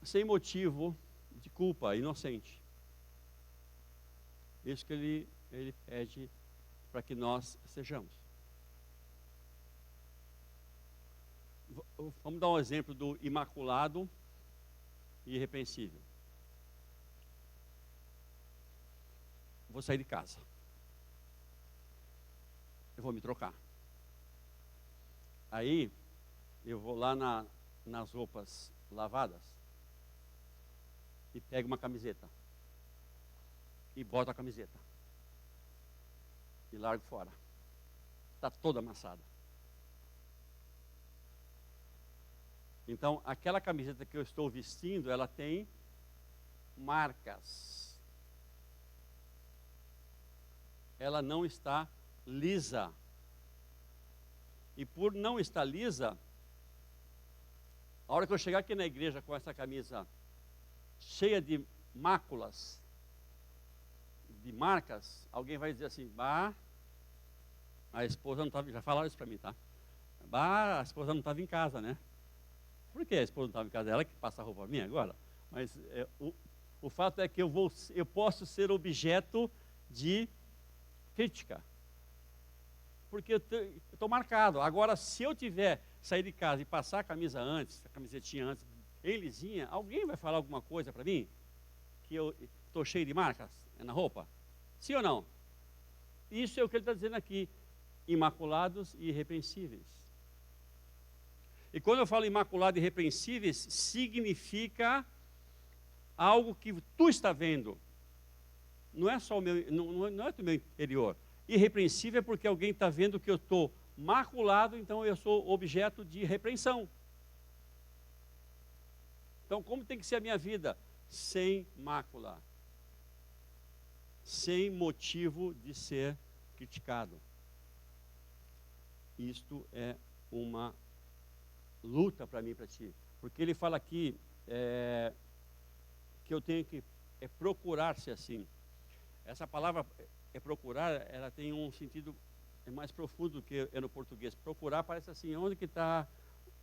sem motivo de culpa, inocente. Isso que ele pede para que nós sejamos. Vamos dar um exemplo do imaculado e irrepreensível. Vou sair de casa. Eu vou me trocar. Aí, eu vou lá nas roupas lavadas e pego uma camiseta. E boto a camiseta. E largo fora. Está toda amassada. Então, aquela camiseta que eu estou vestindo, ela tem marcas. Ela não está lisa. E por não estar lisa, a hora que eu chegar aqui na igreja com essa camisa cheia de máculas, de marcas, alguém vai dizer assim: bah, a esposa não estava, já falaram isso para mim, tá? Bah, a esposa não estava em casa, né? Por que a esposa não estava em casa? Ela que passa a roupa minha agora? Mas o fato é que eu posso ser objeto de crítica. Porque eu estou marcado. Agora, se eu tiver sair de casa e passar a camisa antes, a camisetinha antes, bem lisinha, alguém vai falar alguma coisa para mim? Que eu estou cheio de marcas na roupa? Sim ou não? Isso é o que ele está dizendo aqui. Imaculados e irrepreensíveis. E quando eu falo imaculado e irrepreensíveis, significa algo que tu está vendo. Não é só o meu, não é do meu interior. Irrepreensível é porque alguém está vendo que eu estou maculado, então eu sou objeto de repreensão. Então, como tem que ser a minha vida? Sem mácula. Sem motivo de ser criticado. Isto é uma luta para mim e para ti. Porque ele fala aqui que eu tenho que procurar ser assim. Essa palavra procurar, ela tem um sentido mais profundo do que no português. Procurar parece assim: onde que está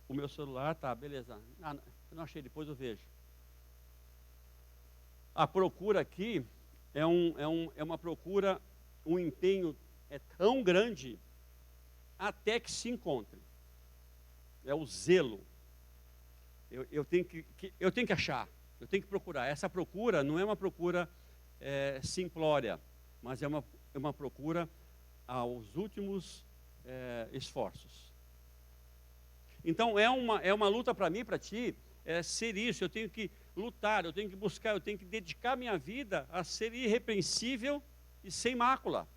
o meu celular? Tá, beleza. Eu não achei, depois eu vejo. A procura aqui é uma procura, um empenho tão grande até que se encontre. É o zelo. Eu tenho que achar, eu tenho que procurar. Essa procura não é uma procura simplória, mas é uma procura aos últimos esforços. Então é uma luta para mim, para ti, ser isso. Eu tenho que lutar, eu tenho que buscar, eu tenho que dedicar minha vida a ser irrepreensível e sem mácula.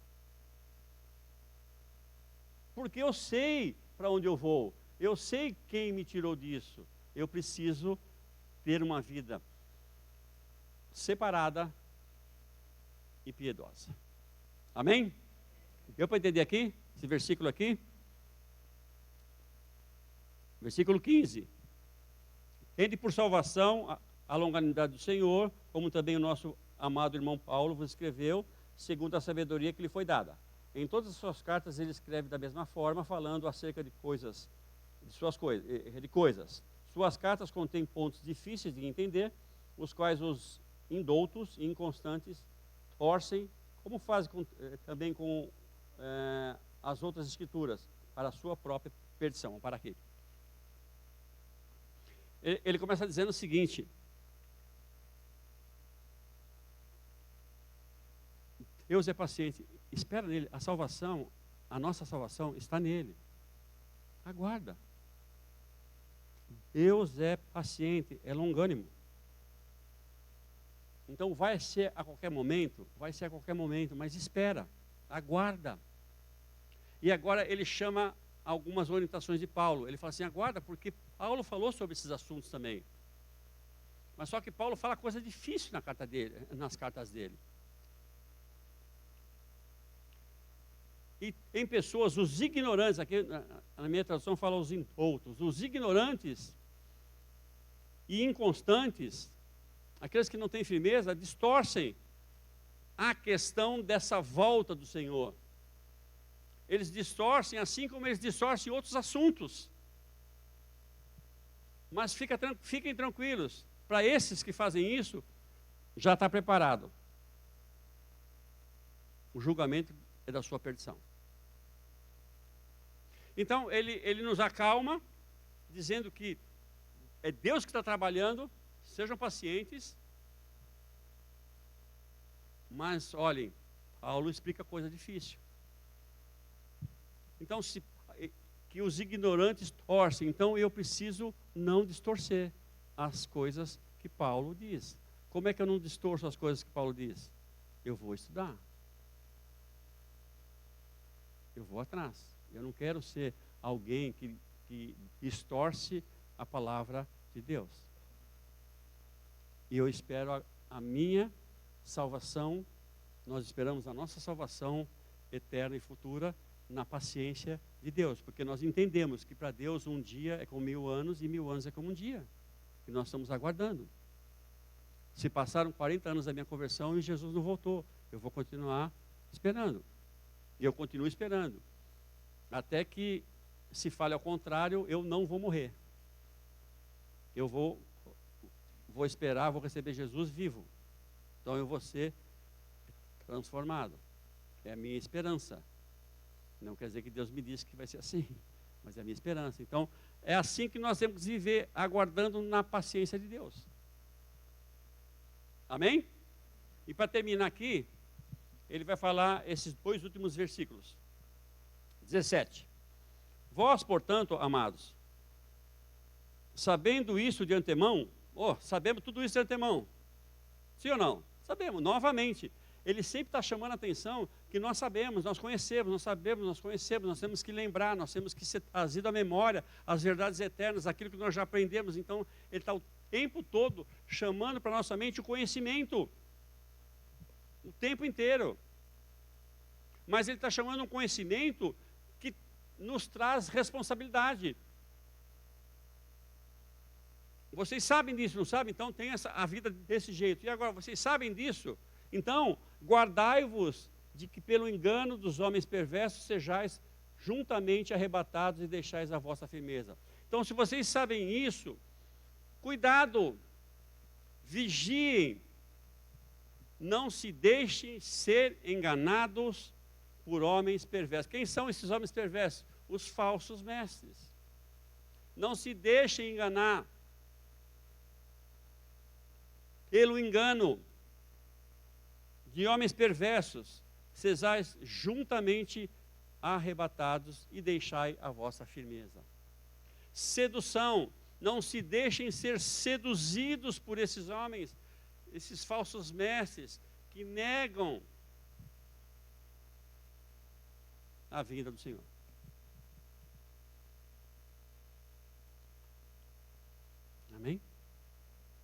Porque eu sei para onde eu vou, eu sei quem me tirou disso. Eu preciso ter uma vida separada e piedosa. Amém? Deu para entender aqui? Esse versículo aqui? Versículo 15. Tende por salvação a longanimidade do Senhor, como também o nosso amado irmão Paulo vos escreveu, segundo a sabedoria que lhe foi dada. Em todas as suas cartas ele escreve da mesma forma, falando acerca de coisas. Suas cartas contêm pontos difíceis de entender, os quais os indoutos e inconstantes torcem, como fazem também com as outras escrituras, para a sua própria perdição. Para quê? Ele começa dizendo o seguinte: Deus é paciente, espera nele, a nossa salvação está nele. Aguarda. Deus é paciente, é longânimo. Então vai ser a qualquer momento, mas espera, aguarda. E agora ele chama algumas orientações de Paulo. Ele fala assim, aguarda, porque Paulo falou sobre esses assuntos também. Mas só que Paulo fala coisa difícil nas cartas dele. E tem pessoas, os ignorantes, aqui na minha tradução fala os incautos, os ignorantes e inconstantes, aqueles que não têm firmeza, distorcem a questão dessa volta do Senhor. Eles distorcem assim como eles distorcem outros assuntos. Mas fiquem tranquilos, para esses que fazem isso, já está preparado. O julgamento é da sua perdição. Então, ele nos acalma, dizendo que é Deus que está trabalhando, sejam pacientes. Mas, olhem, Paulo explica coisa difícil. Então, que os ignorantes torcem, então eu preciso não distorcer as coisas que Paulo diz. Como é que eu não distorço as coisas que Paulo diz? Eu vou estudar. Eu vou atrás. Eu não quero ser alguém que distorce a palavra de Deus. E eu espero a minha salvação, nós esperamos a nossa salvação eterna e futura na paciência de Deus. Porque nós entendemos que para Deus um dia é como 1000 anos e 1000 anos é como um dia. E nós estamos aguardando. Se passaram 40 anos da minha conversão e Jesus não voltou, eu vou continuar esperando. E eu continuo esperando. Até que, se fale ao contrário, eu não vou morrer. Eu vou esperar, vou receber Jesus vivo. Então eu vou ser transformado. É a minha esperança. Não quer dizer que Deus me disse que vai ser assim, mas é a minha esperança. Então, é assim que nós temos que viver, aguardando na paciência de Deus. Amém? E para terminar aqui, ele vai falar esses 2 últimos versículos. 17. Vós, portanto, amados, sabendo isso de antemão, sabemos tudo isso de antemão. Sim ou não? Sabemos, novamente. Ele sempre está chamando a atenção que nós sabemos, nós conhecemos, nós temos que lembrar, nós temos que ser trazido à memória as verdades eternas, aquilo que nós já aprendemos. Então, ele está o tempo todo chamando para a nossa mente o conhecimento. O tempo inteiro. Mas ele está chamando um conhecimento que nos traz responsabilidade. Vocês sabem disso, não sabem? Então tem a vida desse jeito. E agora, vocês sabem disso? Então, guardai-vos de que pelo engano dos homens perversos sejais juntamente arrebatados e deixais a vossa firmeza. Então, se vocês sabem isso, cuidado, vigiem, não se deixem ser enganados por homens perversos. Quem são esses homens perversos? Os falsos mestres. Não se deixem enganar pelo engano de homens perversos, sejais juntamente arrebatados e deixai a vossa firmeza. Sedução, não se deixem ser seduzidos por esses homens, esses falsos mestres que negam a vinda do Senhor. Amém?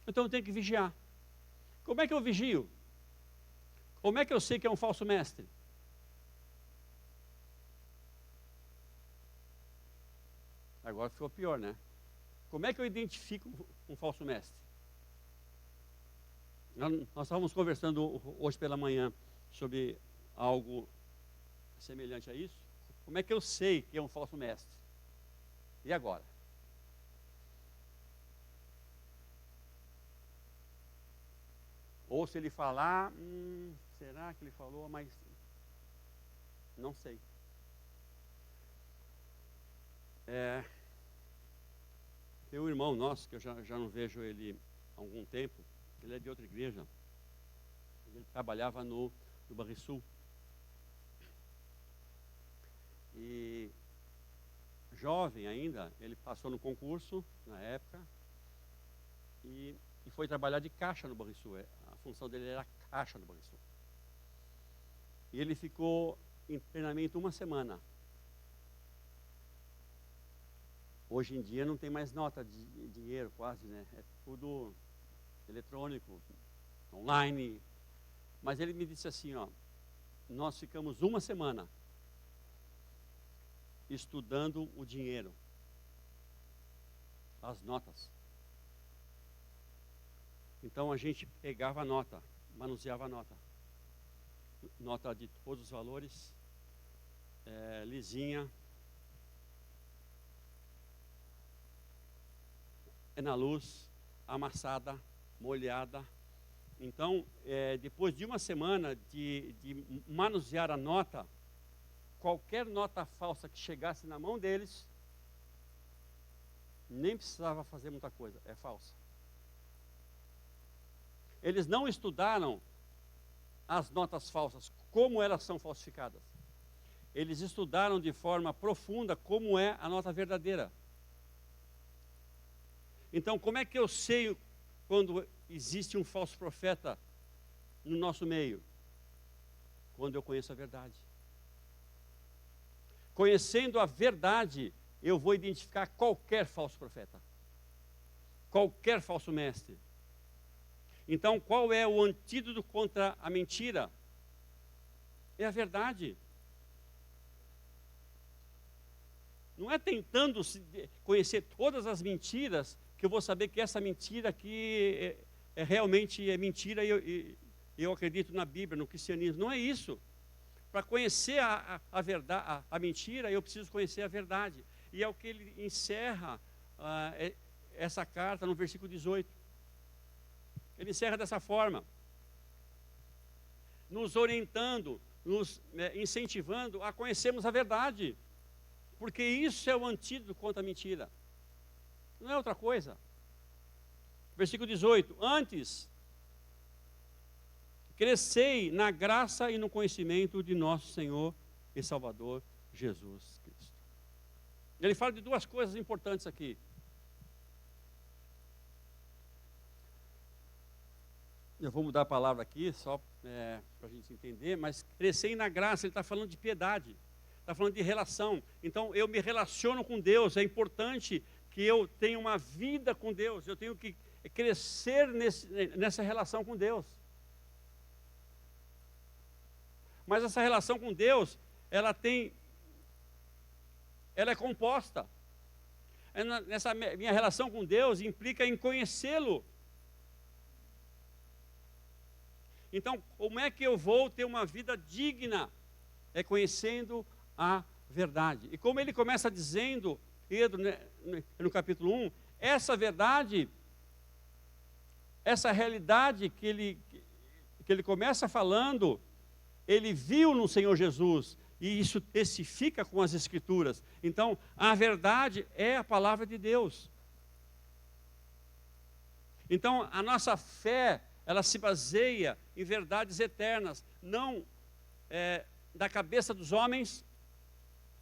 Então eu tenho que vigiar. Como é que eu vigio? Como é que eu sei que é um falso mestre? Agora ficou pior, né? Como é que eu identifico um falso mestre? Nós estávamos conversando hoje pela manhã sobre algo semelhante a isso. Como é que eu sei que é um falso mestre? E agora? Ou se ele falar, será que ele falou? Mas não sei. Tem um irmão nosso, que eu já não vejo ele há algum tempo, ele é de outra igreja. Ele trabalhava no Banrisul. E jovem ainda, ele passou no concurso na época e foi trabalhar de caixa no Banrisul. função dele era caixa do Banrisul. E ele ficou em treinamento 1 semana. Hoje em dia não tem mais nota de dinheiro quase, né? É tudo eletrônico, online. Mas ele me disse assim, ó, nós ficamos 1 semana estudando o dinheiro, as notas. Então a gente pegava a nota, manuseava a nota. Nota de todos os valores, lisinha, na luz, amassada, molhada. Então, depois de 1 semana de manusear a nota, qualquer nota falsa que chegasse na mão deles, nem precisava fazer muita coisa, é falsa. Eles não estudaram as notas falsas, como elas são falsificadas. Eles estudaram de forma profunda como é a nota verdadeira. Então, como é que eu sei quando existe um falso profeta no nosso meio? Quando eu conheço a verdade. Conhecendo a verdade, eu vou identificar qualquer falso profeta, qualquer falso mestre. Então, qual é o antídoto contra a mentira? É a verdade. Não é tentando conhecer todas as mentiras que eu vou saber que essa mentira aqui realmente é mentira e eu acredito na Bíblia, no cristianismo. Não é isso. Para conhecer a verdade, a mentira, eu preciso conhecer a verdade. E é o que ele encerra essa carta no versículo 18. Ele encerra dessa forma, nos orientando, nos incentivando a conhecermos a verdade, porque isso é o antídoto contra a mentira, não é outra coisa. Versículo 18: antes, crescei na graça e no conhecimento de nosso Senhor e Salvador Jesus Cristo. Ele fala de 2 coisas importantes aqui. Eu vou mudar a palavra aqui, só para a gente entender, mas crescer na graça, ele está falando de piedade, está falando de relação. Então, eu me relaciono com Deus, é importante que eu tenha uma vida com Deus, eu tenho que crescer nessa relação com Deus. Mas essa relação com Deus, ela é composta. Nessa minha relação com Deus implica em conhecê-lo. Então, como é que eu vou ter uma vida digna? É conhecendo a verdade. E como ele começa dizendo, Pedro, no capítulo 1, essa verdade, essa realidade que ele começa falando, ele viu no Senhor Jesus, e isso testifica com as Escrituras. Então, a verdade é a palavra de Deus. Então, a nossa fé, ela se baseia em verdades eternas, não da cabeça dos homens.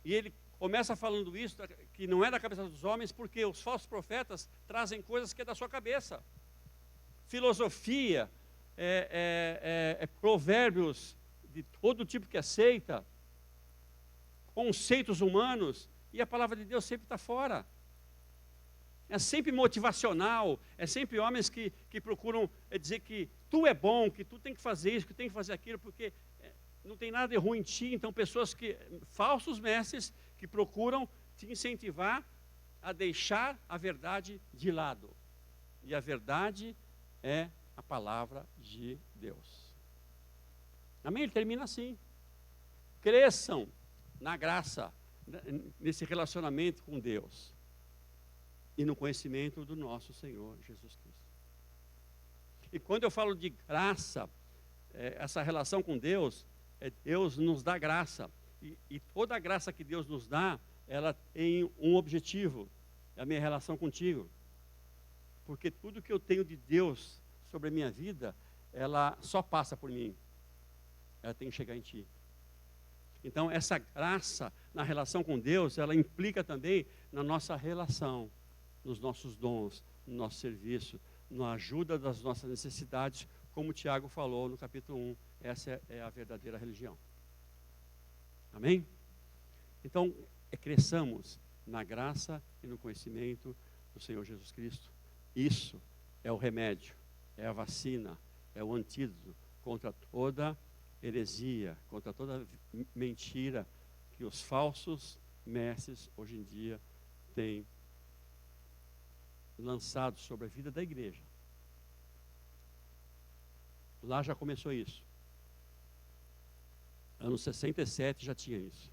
E ele começa falando isso, que não é da cabeça dos homens, porque os falsos profetas trazem coisas que é da sua cabeça. Filosofia, provérbios de todo tipo que aceita, conceitos humanos, e a palavra de Deus sempre está fora. É sempre motivacional, é sempre homens que procuram dizer que tu é bom, que tu tem que fazer isso, que tem que fazer aquilo, porque não tem nada de ruim em ti. Então, falsos mestres que procuram te incentivar a deixar a verdade de lado. E a verdade é a palavra de Deus. Amém? Ele termina assim: cresçam na graça, nesse relacionamento com Deus e no conhecimento do nosso Senhor Jesus Cristo. E quando eu falo de graça, essa relação com Deus, Deus nos dá graça. E toda a graça que Deus nos dá, ela tem um objetivo, é a minha relação contigo. Porque tudo que eu tenho de Deus sobre a minha vida, ela só passa por mim. Ela tem que chegar em ti. Então, essa graça na relação com Deus, ela implica também na nossa relação, nos nossos dons, no nosso serviço, na ajuda das nossas necessidades como o Tiago falou no capítulo 1, essa é a verdadeira religião. Amém? Então, cresçamos na graça e no conhecimento do Senhor Jesus Cristo. Isso é o remédio, é a vacina, é o antídoto contra toda heresia, contra toda mentira que os falsos mestres hoje em dia têm lançado sobre a vida da igreja. Lá já começou isso. Anos 67 já tinha isso.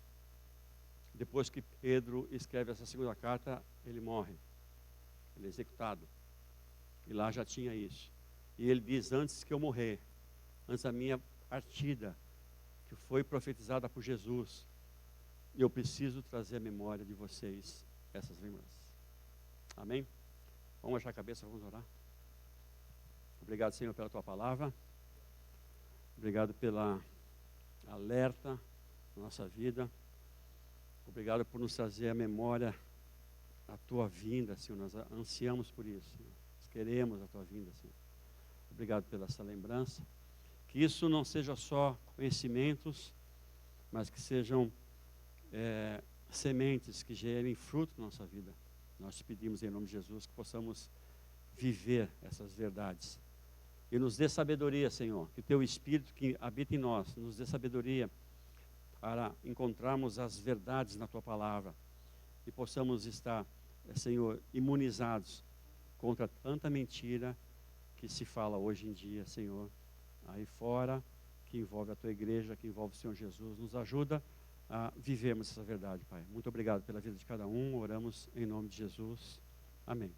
Depois que Pedro escreve essa segunda carta, ele morre. Ele é executado. E lá já tinha isso. E ele diz, antes que eu morrer, antes da minha partida, que foi profetizada por Jesus, eu preciso trazer à memória de vocês essas lembranças. Amém? Vamos baixar a cabeça, vamos orar. Obrigado, Senhor, pela tua palavra. Obrigado pela alerta na nossa vida. Obrigado por nos trazer à memória a tua vinda, Senhor. Nós ansiamos por isso, Senhor. Nós queremos a tua vinda, Senhor. Obrigado pela essa lembrança. Que isso não seja só conhecimentos, mas que sejam sementes que gerem fruto na nossa vida. Nós te pedimos em nome de Jesus que possamos viver essas verdades. E nos dê sabedoria, Senhor. Que o teu Espírito que habita em nós nos dê sabedoria para encontrarmos as verdades na tua palavra. E possamos estar, Senhor, imunizados contra tanta mentira que se fala hoje em dia, Senhor, aí fora, que envolve a tua igreja, que envolve o Senhor Jesus. Nos ajuda a vivermos essa verdade, Pai. Muito obrigado pela vida de cada um. Oramos em nome de Jesus. Amém.